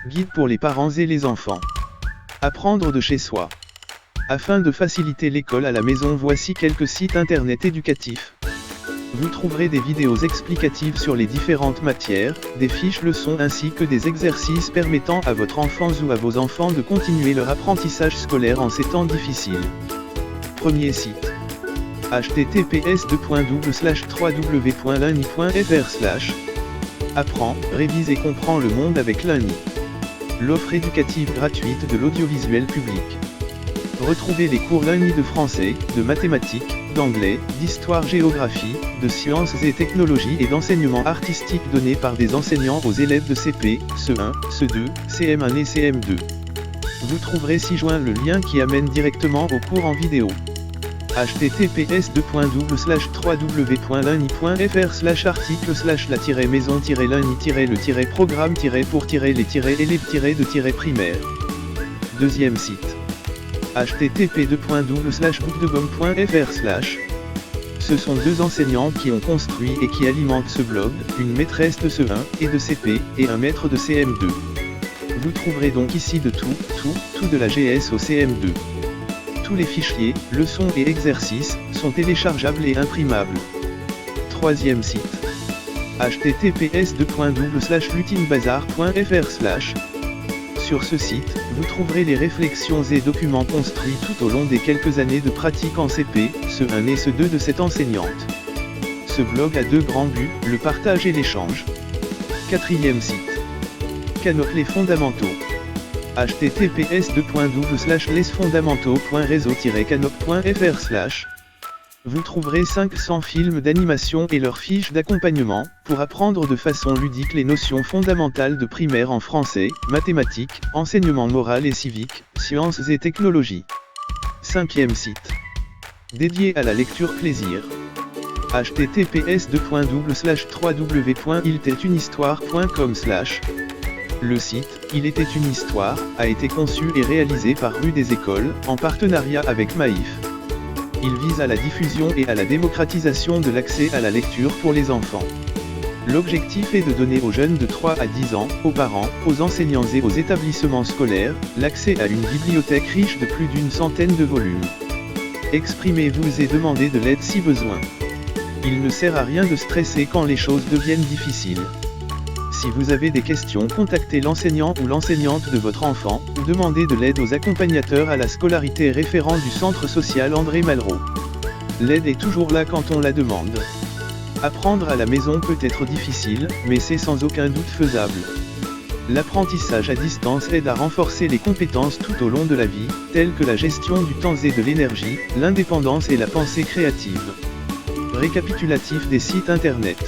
Guide pour les parents et les enfants. Apprendre de chez soi. Afin de faciliter l'école à la maison, voici quelques sites internet éducatifs. Vous trouverez des vidéos explicatives sur les différentes matières, des fiches leçons ainsi que des exercices permettant à votre enfant ou à vos enfants de continuer leur apprentissage scolaire en ces temps difficiles. Premier site. https://www.learny.fr/ Apprends, révise et comprends le monde avec Learny. L'offre éducative gratuite de l'audiovisuel public. Retrouvez les cours Learny de français, de mathématiques, d'anglais, d'histoire-géographie, de sciences et technologies et d'enseignement artistique donnés par des enseignants aux élèves de CP, CE1, CE2, CM1 et CM2. Vous trouverez ci-joint le lien qui amène directement au cours en vidéo. https://www.learny.fr/article/la-maison-le-programme-pour-les-élèves-de-primaire. Deuxième site. http://bookdebum.fr/. Ce sont deux enseignants qui ont construit et qui alimentent ce blog, une maîtresse de CE1 et de CP, et un maître de CM2. Vous trouverez donc ici de tout de la GS au CM2. Tous les fichiers, leçons et exercices, sont téléchargeables et imprimables. Troisième site. https://lutinebazar.fr/. Sur ce site, vous trouverez les réflexions et documents construits tout au long des quelques années de pratique en CP, CE1 et CE2 de cette enseignante. Ce blog a deux grands buts, le partage et l'échange. Quatrième site. Canop les fondamentaux. https://lesfondamentaux.réseau-canop.fr/. Vous trouverez 500 films d'animation et leurs fiches d'accompagnement, pour apprendre de façon ludique les notions fondamentales de primaire en français, mathématiques, enseignement moral et civique, sciences et technologies. Cinquième site. Dédié à la lecture plaisir. https://www.iltaitunhistoire.com/. Le site, Il était une histoire, a été conçu et réalisé par Rue des Écoles, en partenariat avec Maïf. Il vise à la diffusion et à la démocratisation de l'accès à la lecture pour les enfants. L'objectif est de donner aux jeunes de 3 à 10 ans, aux parents, aux enseignants et aux établissements scolaires, l'accès à une bibliothèque riche de plus d'une centaine de volumes. Exprimez-vous et demandez de l'aide si besoin. Il ne sert à rien de stresser quand les choses deviennent difficiles. Si vous avez des questions, contactez l'enseignant ou l'enseignante de votre enfant, ou demandez de l'aide aux accompagnateurs à la scolarité référent du centre social André Malraux. L'aide est toujours là quand on la demande. Apprendre à la maison peut être difficile, mais c'est sans aucun doute faisable. L'apprentissage à distance aide à renforcer les compétences tout au long de la vie, telles que la gestion du temps et de l'énergie, l'indépendance et la pensée créative. Récapitulatif des sites internet.